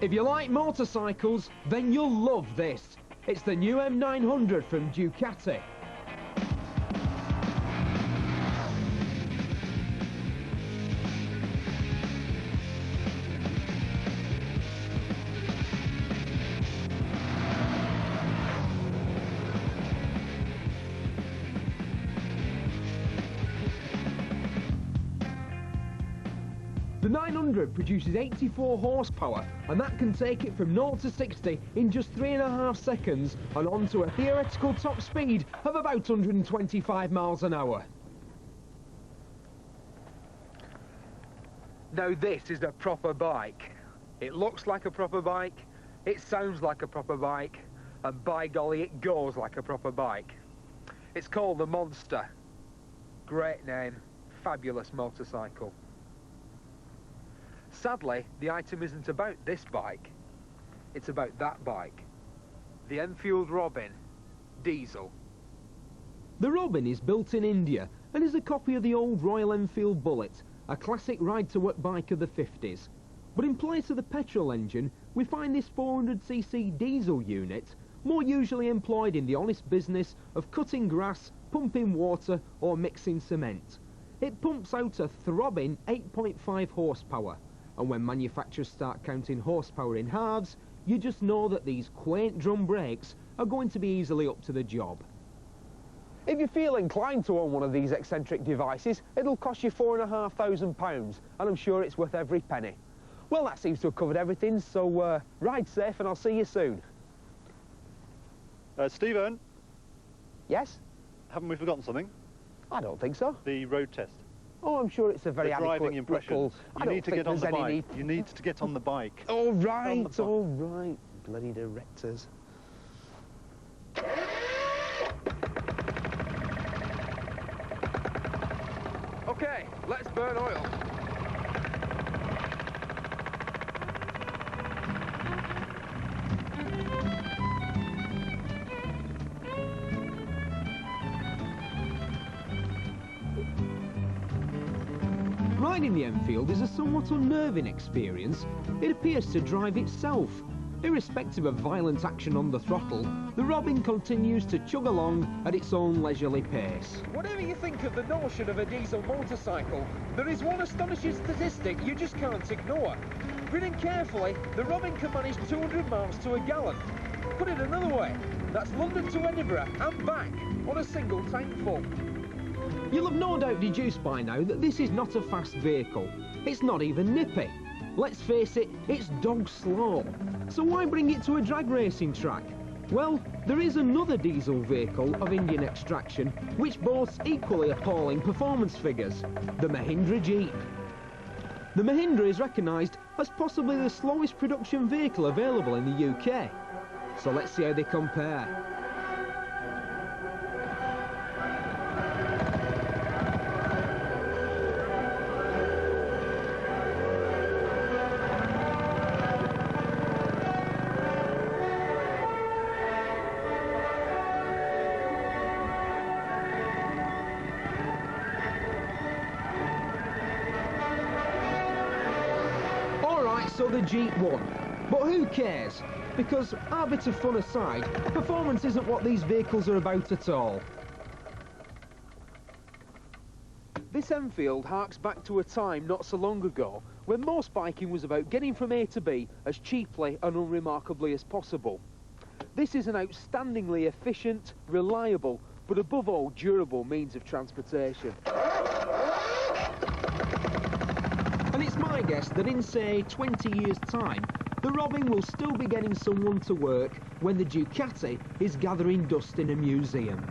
If you like motorcycles, then you'll love this. It's the new M900 from Ducati. The 900 produces 84 horsepower, and that can take it from 0 to 60 in just 3.5 seconds and onto a theoretical top speed of about 125 miles an hour. Now this is a proper bike. It looks like a proper bike, it sounds like a proper bike, and by golly it goes like a proper bike. It's called the Monster. Great name, fabulous motorcycle. Sadly, the item isn't about this bike, it's about that bike. The Enfield Robin, diesel. The Robin is built in India and is a copy of the old Royal Enfield Bullet, a classic ride-to-work bike of the 50s. But in place of the petrol engine, we find this 400cc diesel unit, more usually employed in the honest business of cutting grass, pumping water or mixing cement. It pumps out a throbbing 8.5 horsepower. And when manufacturers start counting horsepower in halves, you just know that these quaint drum brakes are going to be easily up to the job. If you feel inclined to own one of these eccentric devices, it'll cost you £4,500, and I'm sure it's worth every penny. Well, that seems to have covered everything, so ride safe and I'll see you soon. Stephen? Yes? Haven't we forgotten something? I don't think so. The road test. Oh, I'm sure it's a very adequate driving impression. You need to get on the bike. You need to get on the bike. All right, all right. Bloody directors. Okay, let's burn oil. Riding the Enfield is a somewhat unnerving experience. It appears to drive itself. Irrespective of violent action on the throttle, the Robin continues to chug along at its own leisurely pace. Whatever you think of the notion of a diesel motorcycle, there is one astonishing statistic you just can't ignore. Reading carefully, the Robin can manage 200 miles to a gallon. Put it another way, that's London to Edinburgh and back on a single tank full. You'll have no doubt deduced by now that this is not a fast vehicle. It's not even nippy. Let's face it, it's dog slow. So why bring it to a drag racing track? Well, there is another diesel vehicle of Indian extraction which boasts equally appalling performance figures, the Mahindra Jeep. The Mahindra is recognised as possibly the slowest production vehicle available in the UK. So let's see how they compare. So the Jeep won. But who cares? Because, our bit of fun aside, performance isn't what these vehicles are about at all. This Enfield harks back to a time not so long ago when most biking was about getting from A to B as cheaply and unremarkably as possible. This is an outstandingly efficient, reliable, but above all durable means of transportation. And it's my guess that in, say, 20 years' time, the Robin will still be getting someone to work when the Ducati is gathering dust in a museum.